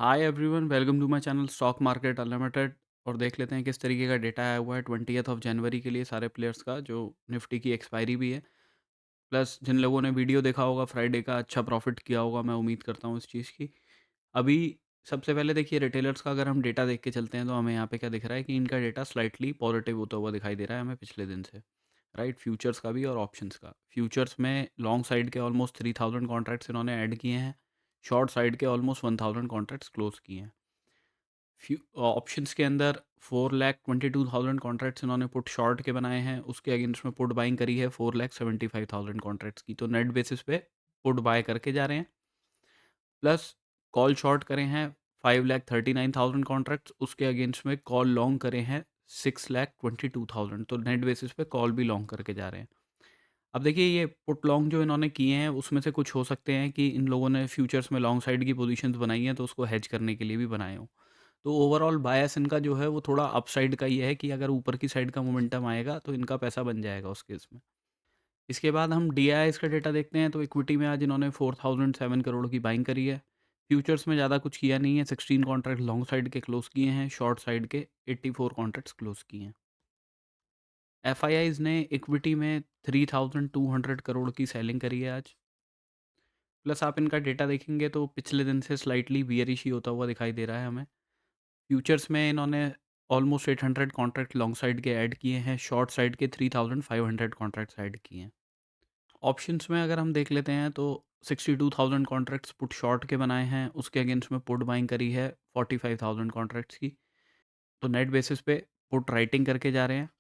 Hi everyone, welcome to my channel stock market unlimited. और देख लेते हैं किस तरीके का डेटा आया हुआ है 20th ऑफ जनवरी के लिए सारे प्लेयर्स का, जो निफ्टी की एक्सपायरी भी है। प्लस जिन लोगों ने वीडियो देखा होगा फ्राइडे का, अच्छा प्रॉफिट किया होगा, मैं उम्मीद करता हूँ इस चीज़ की। अभी सबसे पहले देखिए, रिटेलर्स का अगर हम डेटा देख के चलते हैं तो हमें यहाँ पे क्या दिख रहा है कि इनका डेटा स्लाइटली पॉजिटिव होता हुआ दिखाई दे रहा है हमें पिछले दिन से। राइट, फ्यूचर्स का भी और ऑप्शंस का। फ्यूचर्स में लॉन्ग साइड के ऑलमोस्ट 3000 कॉन्ट्रैक्ट्स इन्होंने ऐड किए हैं। शॉर्ट साइड के ऑलमोस्ट 1000 कॉन्ट्रैक्ट्स क्लोज किए हैं। फ्यू ऑप्शंस के अंदर 4,22,000 कॉन्ट्रैक्ट्स इन्होंने पुट शॉर्ट के बनाए हैं। उसके अगेंस्ट में पुट बाइंग करी है 4,75,000 कॉन्ट्रैक्ट्स की। तो नेट बेसिस पे पुट बाय करके जा रहे हैं। प्लस कॉल शॉर्ट करे हैं 5,39,000 कॉन्ट्रैक्ट्स। उसके अगेंस्ट में कॉल लॉन्ग करे हैं 6,22,000। तो नेट बेसिस पे कॉल भी लॉन्ग करके जा रहे हैं। अब देखिए, ये पुट लॉन्ग जो इन्होंने किए हैं उसमें से कुछ हो सकते हैं कि इन लोगों ने फ्यूचर्स में लॉन्ग साइड की पोजीशंस बनाई हैं तो उसको हेज करने के लिए भी बनाए हों। तो ओवरऑल बायस इनका जो है वो थोड़ा अपसाइड का ही है कि अगर ऊपर की साइड का मोमेंटम आएगा तो इनका पैसा बन जाएगा उस केस में। इसके बाद हम डीआईआईस का डेटा देखते हैं तो इक्विटी में आज इन्होंने 4007 करोड़ की बाइंग करी है। फ्यूचर्स में ज़्यादा कुछ किया नहीं है। 16 कॉन्ट्रैक्ट लॉन्ग साइड के क्लोज किए हैं। शॉर्ट साइड के 84 कॉन्ट्रैक्ट्स क्लोज किए हैं। एफआईआईज ने इक्विटी में 3200 करोड़ की सेलिंग करी है आज। प्लस आप इनका डेटा देखेंगे तो पिछले दिन से स्लाइटली बियरिश ही होता हुआ दिखाई दे रहा है हमें। फ्यूचर्स में इन्होंने ऑलमोस्ट 800 कॉन्ट्रैक्ट लॉन्ग साइड के ऐड किए हैं। शॉर्ट साइड के 3500 कॉन्ट्रैक्ट्स ऐड किए हैं। ऑप्शंस में अगर हम देख लेते हैं तो 62,000 कॉन्ट्रैक्ट्स पुट शॉर्ट के बनाए हैं। उसके अगेंस्ट में पुट बाइंग करी है 45,000 कॉन्ट्रैक्ट्स की। तो नेट बेसिस पे पुट राइटिंग करके जा रहे हैं।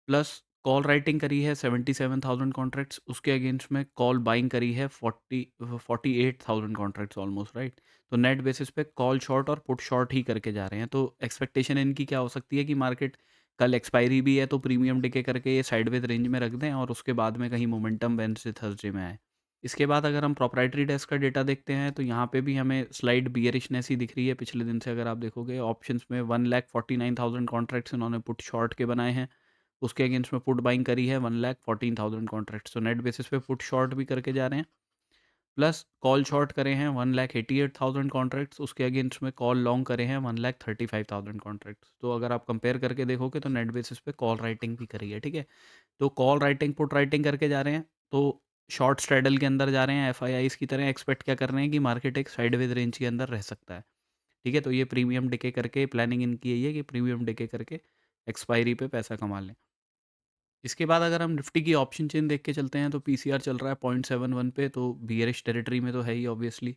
प्लस कॉल राइटिंग करी है 77,000 कॉन्ट्रैक्ट्स। उसके अगेंस्ट में कॉल बाइंग करी है 48,000 कॉन्ट्रैक्ट्स ऑलमोस्ट, राइट। तो नेट बेसिस पे कॉल शॉर्ट और पुट शॉर्ट ही करके जा रहे हैं। तो एक्सपेक्टेशन इनकी क्या हो सकती है कि मार्केट कल एक्सपायरी भी है तो प्रीमियम डिके करके ये साइडवेज रेंज में रख दें और उसके बाद में कहीं मोमेंटम वेडनेसडे थर्सडे में आए। इसके बाद अगर हम प्रोप्राइटरी डेस्क का डेटा देखते हैं तो यहाँ पे भी हमें स्लाइड बियरिशनेस ही दिख रही है पिछले दिन से। अगर आप देखोगे ऑप्शंस में 1,49,000 कॉन्ट्रैक्ट्स इन्होंने पुट शॉर्ट के बनाए हैं। उसके अगेंस्ट में पुट बाइंग करी है 1,14,000 कॉन्ट्रैक्ट्स। तो नेट बेसिस पे पुट शॉर्ट भी करके जा रहे हैं। प्लस कॉल शॉर्ट करे हैं 1,88,000 कॉन्ट्रैक्ट्स। उसके अगेंस्ट में कॉल लॉन्ग करे हैं 1,35,000 कॉन्ट्रैक्ट्स। तो अगर आप कंपेयर करके देखोगे तो नेट बेसिस पे कॉल राइटिंग भी करी है, ठीक है। तो कॉल राइटिंग पुट राइटिंग करके जा रहे हैं। तो शॉर्ट स्ट्रेडल के अंदर जा रहे हैं। एफ की तरह एक्सपेक्ट क्या कर रहे हैं कि मार्केट एक साइडवेज रेंज के अंदर रह सकता है, ठीक है। तो ये प्रीमियम डिके करके प्लानिंग इनकी यही है कि प्रीमियम डिके करके एक्सपायरी पे पैसा कमा लें। इसके बाद अगर हम निफ्टी की ऑप्शन चेन देख के चलते हैं तो पीसीआर चल रहा है 0.71 पे। तो बियरिश टेरिटरी में तो है ही obviously.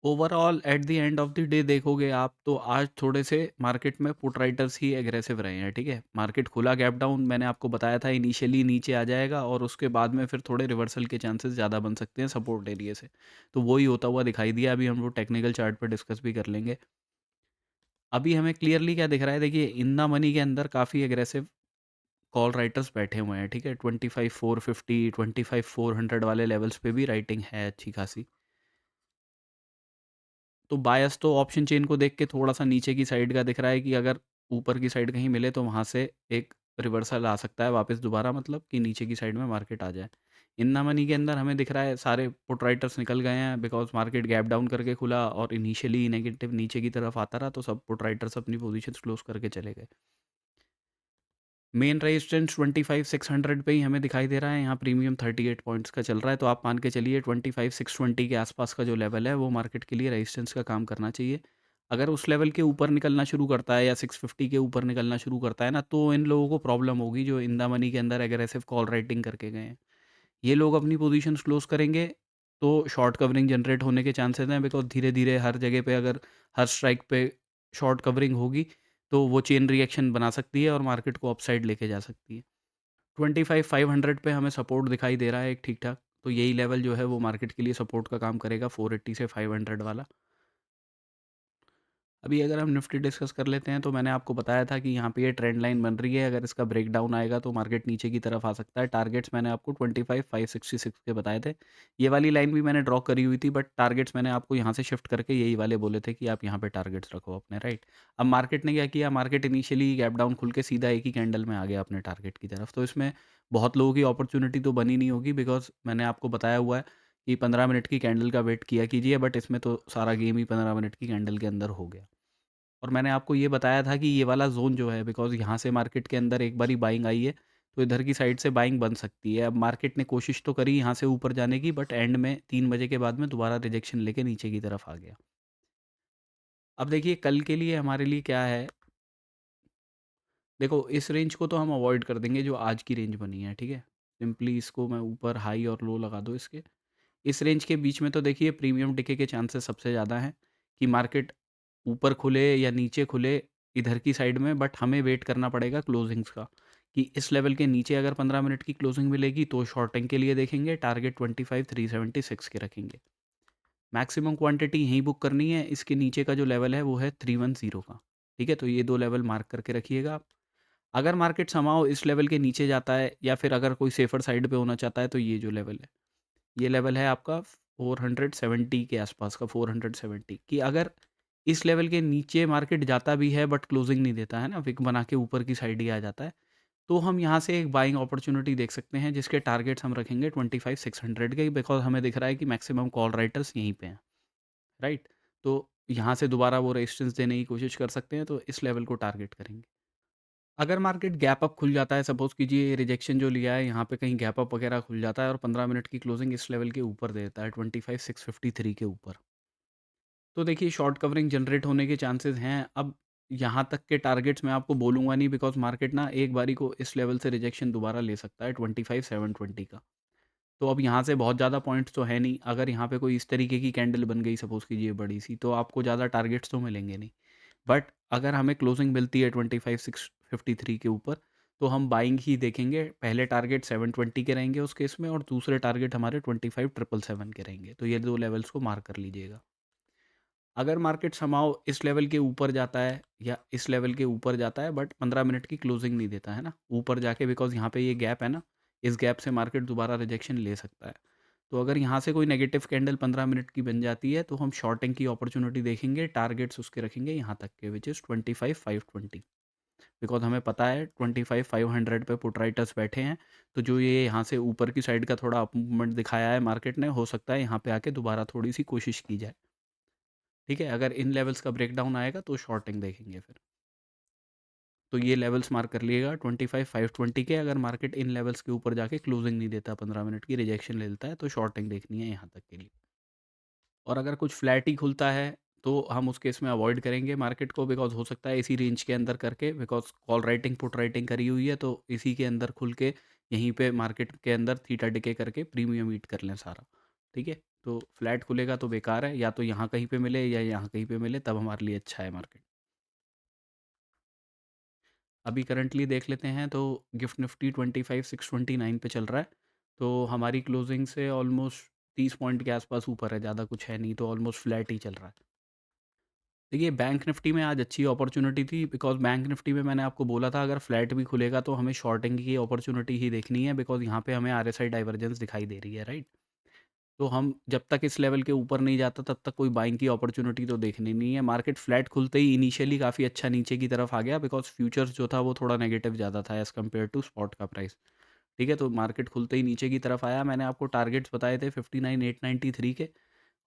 Overall at the end of the day देखोगे आप तो आज थोड़े से मार्केट में पुट राइटर्स ही एग्रेसिव रहे हैं, ठीक है। मार्केट खुला गैप डाउन, मैंने आपको बताया था इनिशियली नीचे आ जाएगा और उसके बाद में फिर थोड़े रिवर्सल के चांसेस ज़्यादा बन सकते हैं सपोर्ट एरिया से। तो वही होता हुआ दिखाई दिया। अभी हम लोग टेक्निकल चार्ट पर डिस्कस भी कर लेंगे। अभी हमें क्लियरली क्या दिख रहा है, देखिए इन द मनी के अंदर काफ़ी एग्रेसिव कॉल राइटर्स बैठे हुए हैं, ठीक है। 25,450 25,400 वाले लेवल्स पे भी राइटिंग है अच्छी खासी। तो बायस तो ऑप्शन चेन को देख के थोड़ा सा नीचे की साइड का दिख रहा है कि अगर ऊपर की साइड कहीं मिले तो वहाँ से एक रिवर्सल आ सकता है वापस दोबारा, मतलब कि नीचे की साइड में मार्केट आ जाए। इन्ना मनी के अंदर हमें दिख रहा है सारे पुट राइटर्स निकल गए हैं बिकॉज मार्केट गैप डाउन करके खुला और इनिशियली नेगेटिव नीचे की तरफ आता रहा तो सब पुट राइटर्स अपनी पोजीशंस क्लोज करके चले गए। मेन रेजिस्टेंस 25,600 पे ही हमें दिखाई दे रहा है। यहाँ प्रीमियम 38 पॉइंट्स का चल रहा है। तो आप मान के चलिए 25,620 के आसपास का जो लेवल है वो मार्केट के लिए रेजिस्टेंस का काम करना चाहिए। अगर उस लेवल के ऊपर निकलना शुरू करता है या 650 के ऊपर निकलना शुरू करता है ना, तो इन लोगों को प्रॉब्लम होगी जो इन द मनी के अंदर एग्रेसिव कॉल राइटिंग करके गए हैं। ये लोग अपनी पोजीशंस क्लोज करेंगे तो शॉर्ट कवरिंग जनरेट होने के चांसेस हैं बिकॉज धीरे धीरे हर जगह पे अगर हर स्ट्राइक पे शॉर्ट कवरिंग होगी तो वो चेन रिएक्शन बना सकती है और मार्केट को अपसाइड लेके जा सकती है। 25,500 पे हमें सपोर्ट दिखाई दे रहा है एक ठीक ठाक। तो यही लेवल जो है वो मार्केट के लिए सपोर्ट का काम करेगा, 480 से 500 वाला। अभी अगर हम निफ्टी डिस्कस कर लेते हैं तो मैंने आपको बताया था कि यहाँ पे ये ट्रेंड लाइन बन रही है। अगर इसका ब्रेकडाउन आएगा तो मार्केट नीचे की तरफ आ सकता है। टारगेट्स मैंने आपको 25,566 के बताए थे। ये वाली लाइन भी मैंने ड्रॉ करी हुई थी बट टारगेट्स मैंने आपको यहाँ से शिफ्ट करके यही वाले बोले थे कि आप यहाँ पे टारगेट्स रखो अपने, राइट। अब मार्केट ने क्या किया, मार्केट इनिशियली गैप डाउन खुल के सीधा एक ही कैंडल में आ गया अपने टारगेट की तरफ। तो इसमें बहुत लोगों की अपॉर्चुनिटी तो बनी नहीं होगी बिकॉज मैंने आपको बताया हुआ है कि 15 मिनट की कैंडल का वेट किया कीजिए, बट इसमें तो सारा गेम ही 15 मिनट की कैंडल के अंदर हो गया। और मैंने आपको ये बताया था कि ये वाला ज़ोन जो है, बिकॉज़ यहाँ से मार्केट के अंदर एक बारी बाइंग आई है, तो इधर की साइड से बाइंग बन सकती है। अब मार्केट ने कोशिश तो करी यहाँ से ऊपर जाने की, बट एंड में 3 बजे के बाद में दोबारा रिजेक्शन लेके नीचे की तरफ आ गया। अब देखिए कल के लिए हमारे लिए क्या है, देखो इस रेंज को तो हम अवॉइड कर देंगे जो आज की रेंज बनी है, ठीक है? सिंपली इसको मैं ऊपर हाई और लो लगा दो इसके। इस रेंज के बीच में तो देखिए प्रीमियम डिके के चांसेस सबसे ज़्यादा हैं कि मार्केट ऊपर खुले या नीचे खुले इधर की साइड में, बट हमें वेट करना पड़ेगा क्लोजिंग्स का, कि इस लेवल के नीचे अगर 15 मिनट की क्लोजिंग मिलेगी तो शॉर्टिंग के लिए देखेंगे, टारगेट 25,376 के रखेंगे। मैक्सिमम क्वांटिटी यहीं बुक करनी है, इसके नीचे का जो लेवल है वो है 310 का, ठीक है? तो ये 2 लेवल मार्क करके रखिएगा आप। अगर मार्केट समहाउ इस लेवल के नीचे जाता है या फिर अगर कोई सेफर साइड पे होना चाहता है, तो ये जो लेवल है, ये लेवल है आपका 470 के आसपास का, 470 कि अगर इस लेवल के नीचे मार्केट जाता भी है बट क्लोजिंग नहीं देता है ना, विक बना के ऊपर की साइड ही आ जाता है, तो हम यहाँ से एक बाइंग अपॉर्चुनिटी देख सकते हैं जिसके टारगेट्स हम रखेंगे 25,600 के, बिकॉज हमें दिख रहा है कि मैक्सिमम कॉल राइटर्स यहीं पे हैं, राइट? तो यहाँ से दोबारा वो रेजिस्टेंस देने की कोशिश कर सकते हैं, तो इस लेवल को टारगेट करेंगे। अगर मार्केट गैप अप खुल जाता है, सपोज़ कीजिए रिजेक्शन जो लिया है यहाँ पे कहीं गैप अप वगैरह खुल जाता है और 15 मिनट की क्लोजिंग इस लेवल के ऊपर दे देता है 25,653 के ऊपर, तो देखिए शॉर्ट कवरिंग जनरेट होने के चांसेस हैं। अब यहाँ तक के टारगेट्स मैं आपको बोलूँगा नहीं, बिकॉज़ मार्केट ना एक बारी को इस लेवल से रिजेक्शन दोबारा ले सकता है 25,720 का। तो अब यहाँ से बहुत ज़्यादा पॉइंट्स तो है नहीं, अगर यहाँ पे कोई इस तरीके की कैंडल बन गई सपोज़ कीजिए बड़ी-सी, तो आपको ज़्यादा टारगेट्स तो मिलेंगे नहीं। बट अगर हमें क्लोजिंग मिलती है 25,653 के ऊपर, तो हम बाइंग ही देखेंगे। पहले टारगेट 720 के रहेंगे उस केस में, और दूसरे टारगेट हमारे 25,777 के रहेंगे। तो ये 2 लेवल्स को मार्क कर लीजिएगा। अगर मार्केट समहाउ इस लेवल के ऊपर जाता है या इस लेवल के ऊपर जाता है बट 15 मिनट की क्लोजिंग नहीं देता है ना, ऊपर जाके, बिकॉज़ यहाँ पे ये गैप है ना, इस गैप से मार्केट दोबारा रिजेक्शन ले सकता है। तो अगर यहाँ से कोई नेगेटिव कैंडल 15 मिनट की बन जाती है, तो हम शॉर्टिंग की अपॉर्चुनिटी देखेंगे, टारगेट्स उसके रखेंगे यहाँ तक के, व्हिच इज़ 25,520, बिकॉज़ हमें पता है 25,500 पे पुट राइटर्स बैठे हैं, तो जो ये यहाँ से ऊपर की साइड का थोड़ा अप मूवमेंट दिखाया है मार्केट ने, हो सकता है यहाँ पे आके दोबारा थोड़ी-सी कोशिश की जाए। ठीक है? अगर इन लेवल्स का ब्रेकडाउन आएगा तो शॉर्टिंग देखेंगे फिर। तो ये लेवल्स मार्क कर लिएगा 25,520 के, अगर मार्केट इन लेवल्स के ऊपर जाके क्लोजिंग नहीं देता, 15 मिनट की रिजेक्शन ले लेता है, तो शॉर्टिंग देखनी है यहाँ तक के लिए। और अगर कुछ फ्लैट ही खुलता है, तो हम उस केस में अवॉइड करेंगे मार्केट को, बिकॉज़ हो सकता है इसी रेंज के अंदर करके, because call writing, put writing करी हुई है, तो इसी के अंदर खुल के यहीं पे मार्केट के अंदर थीटा डिके करके प्रीमियम ईट कर लें सारा। ठीक है? तो फ्लैट खुलेगा तो बेकार है, या तो यहाँ कहीं पे मिले या यहाँ कहीं पे मिले, तब हमारे लिए अच्छा है मार्केट। अभी करंटली देख लेते हैं तो गिफ्ट निफ्टी 25,629 पे चल रहा है। तो हमारी क्लोजिंग से ऑलमोस्ट 30 पॉइंट के आसपास ऊपर है, ज़्यादा कुछ है नहीं, तो ऑलमोस्ट फ्लैट ही चल रहा है। देखिए बैंक निफ्टी में आज अच्छी अपॉर्चुनिटी थी, बिकॉज़ बैंक निफ्टी में मैंने आपको बोला था अगर फ्लैट भी खुलेगा तो हमें शॉर्टिंग की अपॉर्चुनिटी ही देखनी है, बिकॉज़ यहाँ पे हमें आरएसआई डाइवर्जेंस दिखाई दे रही है, राइट? तो हम जब तक इस लेवल के ऊपर नहीं जाता तब तक कोई बाइंग की अपॉर्चुनिटी तो देखनी नहीं है। मार्केट फ्लैट खुलते ही इनिशियली काफ़ी अच्छा नीचे की तरफ आ गया, बिकॉज़ फ्यूचर्स जो था वो थोड़ा नेगेटिव ज़्यादा था एज़ कम्पेयर टू स्पॉट का प्राइस। ठीक है? तो मार्केट खुलते ही नीचे की तरफ आया। मैंने आपको टारगेट्स बताए थे 59,893 के,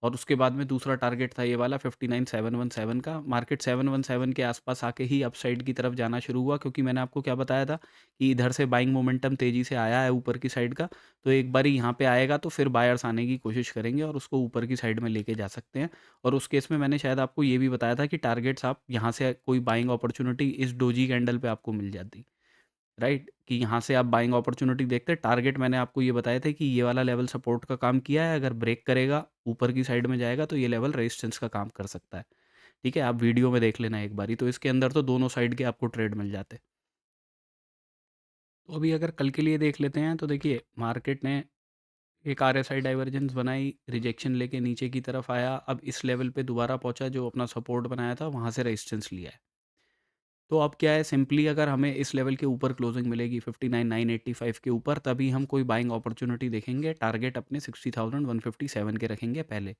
और उसके बाद में दूसरा टारगेट था ये वाला 59,717 का। मार्केट 717 के आसपास आके ही अपसाइड की तरफ जाना शुरू हुआ, क्योंकि मैंने आपको क्या बताया था कि इधर से बाइंग मोमेंटम तेज़ी से आया है ऊपर की साइड का, तो एक बारी यहाँ पे आएगा तो फिर बायर्स आने की कोशिश करेंगे और उसको ऊपर की साइड में लेके जा सकते हैं। और उस केस में मैंने शायद आपको ये भी बताया था कि टारगेट्स आप यहाँ से कोई बाइंग अपॉर्चुनिटी इस डोजी कैंडल पे आपको मिल जाती। राइट? कि यहाँ से आप बाइंग अपॉर्चुनिटी देखते, टारगेट मैंने आपको ये बताए थे कि ये वाला लेवल सपोर्ट का काम किया है, अगर ब्रेक करेगा, ऊपर की साइड में जाएगा तो ये लेवल रेजिस्टेंस का काम कर सकता है। ठीक है? आप वीडियो में देख लेना एक बारी, तो इसके अंदर तो दोनों साइड के आपको ट्रेड मिल जाते। तो अभी अगर कल के लिए देख लेते हैं तो देखिए मार्केट ने एक आरएसआई डाइवर्जेंस बनाई, रिजेक्शन लेके नीचे की तरफ आया, अब इस लेवल पे दोबारा पहुँचा जो अपना सपोर्ट बनाया था, वहाँ से रेजिस्टेंस लिया है। तो अब क्या है, सिंपली अगर हमें इस लेवल के ऊपर क्लोजिंग मिलेगी 59,985 के ऊपर, तभी हम कोई बाइंग अपॉर्चुनिटी देखेंगे। टारगेट अपने 60,157 के रखेंगे पहले।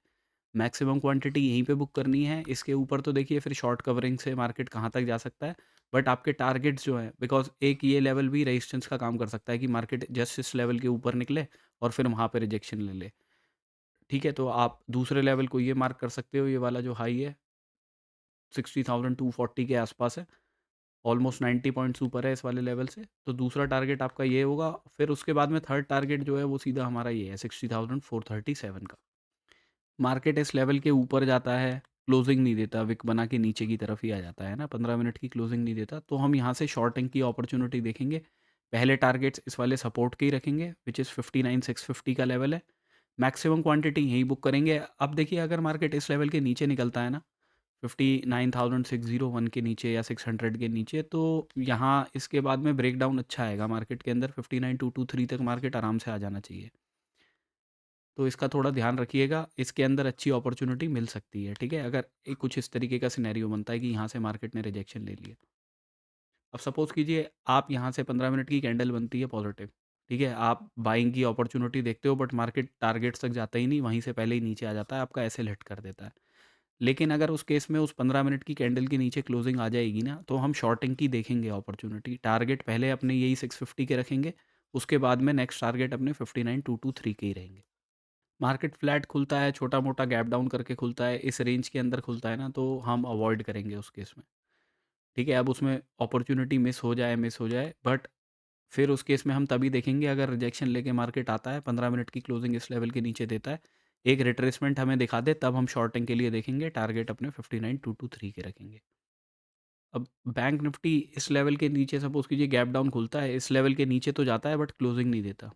मैक्सिमम क्वांटिटी यहीं पे बुक करनी है। इसके ऊपर तो देखिए फिर शॉर्ट कवरिंग से मार्केट कहाँ तक जा सकता है। बट आपके टारगेट्स जो हैं, बिकॉज़ एक ये लेवल भी रेजिस्टेंस का काम कर सकता है कि मार्केट जस्ट इस लेवल के ऊपर निकले और फिर वहाँ पे रिजेक्शन ले ले। ठीक है? तो आप दूसरे लेवल को ये मार्क कर सकते हो, ये वाला जो हाई है 60,240 के आसपास है, ऑलमोस्ट 90 पॉइंट्स ऊपर है इस वाले लेवल से। तो दूसरा टारगेट आपका ये होगा, फिर उसके बाद में थर्ड टारगेट जो है वो सीधा हमारा ये है 60,437 का। मार्केट इस लेवल के ऊपर जाता है, क्लोजिंग नहीं देता, विक बना के नीचे की तरफ ही आ जाता है ना, 15 मिनट की क्लोजिंग नहीं देता, तो हम यहाँ से शॉर्टिंग की अपॉर्चुनिटी देखेंगे। पहले टारगेट्स इस वाले सपोर्ट के ही रखेंगे, विच इज़ 59,650 का लेवल है। मैक्सिमम क्वांटिटी यहीं बुक करेंगे। अब देखिए अगर मार्केट इस लेवल के नीचे निकलता है ना, 59,601 के नीचे या 600 के नीचे, तो यहाँ इसके बाद में ब्रेकडाउन अच्छा आएगा मार्केट के अंदर, 59,223 तक मार्केट आराम से आ जाना चाहिए। तो इसका थोड़ा ध्यान रखिएगा, इसके अंदर अच्छी अपॉर्चुनिटी मिल सकती है, ठीक है? अगर कुछ इस तरीके का सिनेरियो बनता है कि यहाँ से मार्केट ने रिजेक्शन ले लिया। अब सपोज़ कीजिए आप यहाँ से 15 मिनट की कैंडल बनती है पॉजिटिव, ठीक है? आप बाइंग की अपॉर्चुनिटी देखते हो, बट मार्केट टारगेट्स तक जाता ही नहीं, वहीं से पहले ही नीचे आ जाता है, आपका एसएल हिट कर देता है। लेकिन अगर उस केस में उस 15 मिनट की कैंडल के नीचे क्लोजिंग आ जाएगी ना, तो हम शॉर्टिंग की देखेंगे अपॉर्चुनिटी। टारगेट पहले अपने यही 650 के रखेंगे, उसके बाद में नेक्स्ट टारगेट अपने 59,223 के ही रहेंगे। मार्केट फ्लैट खुलता है, छोटा-मोटा गैप डाउन करके खुलता है, इस रेंज के अंदर खुलता है ना, तो हम अवॉइड करेंगे उस केस में। ठीक है? अब उसमें अपॉर्च्युनिटी मिस हो जाए, बट फिर उस केस में हम तभी देखेंगे अगर रिजेक्शन लेके मार्केट आता है, 15 मिनट की क्लोजिंग इस लेवल के नीचे देता है, एक रिट्रेसमेंट हमें दिखा दे, तब हम शॉर्टिंग के लिए देखेंगे, टारगेट अपने 59,223 के रखेंगे। अब बैंक निफ्टी इस लेवल के नीचे सपोज़ कीजिए गैप डाउन खुलता है, इस लेवल के नीचे तो जाता है बट क्लोजिंग नहीं देता।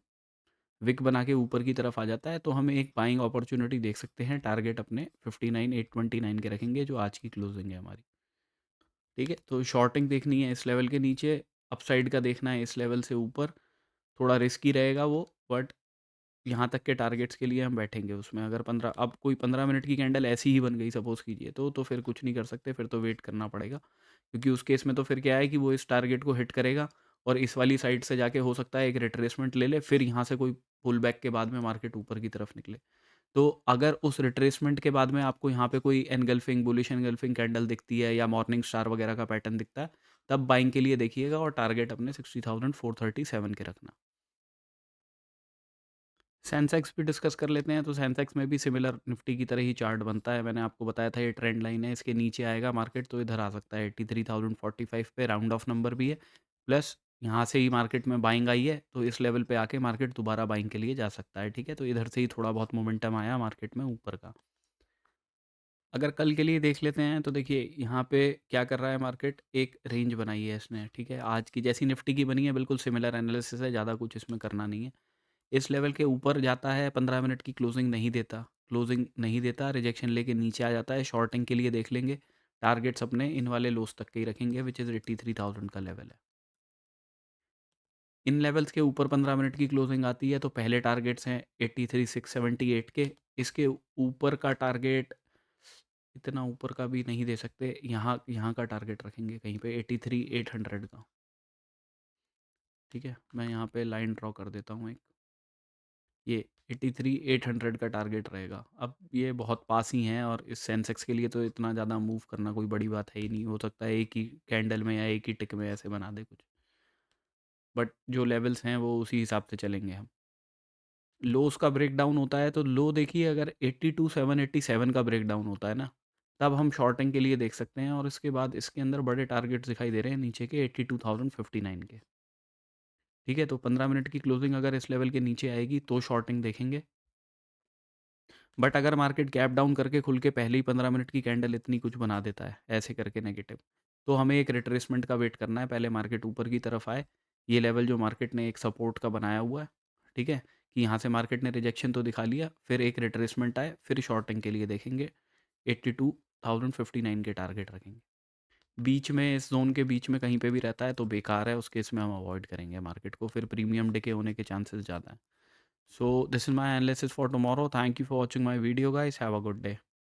विक बना के ऊपर की तरफ आ जाता है, तो हम एक बाइंग अपॉर्चुनिटी देख सकते हैं, टारगेट अपने 59,829 के रखेंगे, जो आज की क्लोजिंग है हमारी। ठीक है? तो शॉर्टिंग देखनी है इस लेवल के नीचे, अपसाइड का देखना है इस लेवल से ऊपर, थोड़ा रिस्की रहेगा वो, बट यहाँ तक के टारगेट्स के लिए हम बैठेंगे उसमें। अगर 15 अब कोई 15 मिनट की कैंडल ऐसी ही बन गई सपोज़ कीजिए, तो फिर कुछ नहीं कर सकते, फिर तो वेट करना पड़ेगा। क्योंकि उस केस में तो फिर क्या है कि वो इस टारगेट को हिट करेगा और इस वाली साइड से जाके हो सकता है एक रिट्रेसमेंट ले ले, फिर यहाँ से कोई पुल बैक के बाद में मार्केट ऊपर की तरफ निकले। तो अगर उस रिट्रेसमेंट के बाद में आपको यहाँ पे कोई एनगल्फिंग, बुलिश एनगल्फिंग कैंडल दिखती है या मॉर्निंग स्टार वगैरह का पैटर्न दिखता है, तब बाइंग के लिए देखिएगा और टारगेट अपने 60,437 के रखना। सेंसेक्स भी डिस्कस कर लेते हैं, तो सेंसेक्स में भी सिमिलर निफ्टी की तरह ही चार्ट बनता है। मैंने आपको बताया था ये ट्रेंड लाइन है, इसके नीचे आएगा मार्केट तो इधर आ सकता है 83,045 पे, राउंड ऑफ नंबर भी है। प्लस यहाँ से ही मार्केट में बाइंग आई है, तो इस लेवल पे आके मार्केट दोबारा बाइंग के लिए जा सकता है, ठीक है? तो इधर से ही थोड़ा बहुत मोमेंटम आया मार्केट में ऊपर का। अगर कल के लिए देख लेते हैं, तो देखिए यहाँ पे क्या कर रहा है मार्केट, एक रेंज बनाई है इसने, ठीक है? आज की जैसी निफ्टी की बनी है, बिल्कुल सिमिलर एनालिसिस है, ज़्यादा कुछ इसमें करना नहीं है। इस लेवल के ऊपर जाता है, 15 मिनट की क्लोजिंग नहीं देता, रिजेक्शन लेके नीचे आ जाता है, शॉर्टिंग के लिए देख लेंगे। टारगेट्स अपने इन वाले लोस तक के ही रखेंगे, विच इज़ 83,000 का लेवल है। इन लेवल्स के ऊपर 15 मिनट की क्लोजिंग आती है, तो पहले टारगेट्स हैं 83,678 के। इसके ऊपर का टारगेट इतना ऊपर का भी नहीं दे सकते, यहाँ यहाँ का टारगेट रखेंगे कहीं पे 83,800 का। ठीक है? मैं यहाँ पे लाइन ड्रॉ कर देता हूँ एक। ये 83,800 का टारगेट रहेगा। अब ये बहुत पास ही हैं और इस सेंसेक्स के लिए तो इतना ज़्यादा मूव करना कोई बड़ी बात है ही नहीं। हो सकता है एक ही कैंडल में या एक ही टिक में ऐसे बना दे कुछ। बट जो लेवल्स हैं वो उसी हिसाब से चलेंगे हम। लोस का ब्रेकडाउन होता है, तो लो देखिए अगर 82,787 का ब्रेकडाउन होता है ना, तब हम शॉर्टिंग के लिए देख सकते हैं और इसके बाद इसके अंदर बड़े टारगेट्स दिखाई दे रहे हैं नीचे के 82,059 के। ठीक है? तो 15 मिनट की क्लोजिंग अगर इस लेवल के नीचे आएगी तो शॉर्टिंग देखेंगे। बट अगर मार्केट गैप डाउन करके खुल के पहले ही 15 मिनट की कैंडल इतनी कुछ बना देता है, ऐसे करके नेगेटिव, तो हमें एक रिट्रेसमेंट का वेट करना है, पहले मार्केट ऊपर की तरफ आए। ये लेवल जो मार्केट ने एक सपोर्ट का बनाया हुआ है, ठीक है? कि यहाँ से मार्केट ने रिजेक्शन तो दिखा लिया, फिर एक रिट्रेसमेंट आए, फिर शॉर्टिंग के लिए देखेंगे, 82,059 के टारगेट रखेंगे। बीच में इस ज़ोन के बीच में कहीं पे भी रहता है तो बेकार है, उस केस में हम अवॉइड करेंगे मार्केट को, फिर प्रीमियम डिके होने के चांसेस ज़्यादा हैं। So this is my analysis for tomorrow. Thank you for watching my video, guys. Have a good day.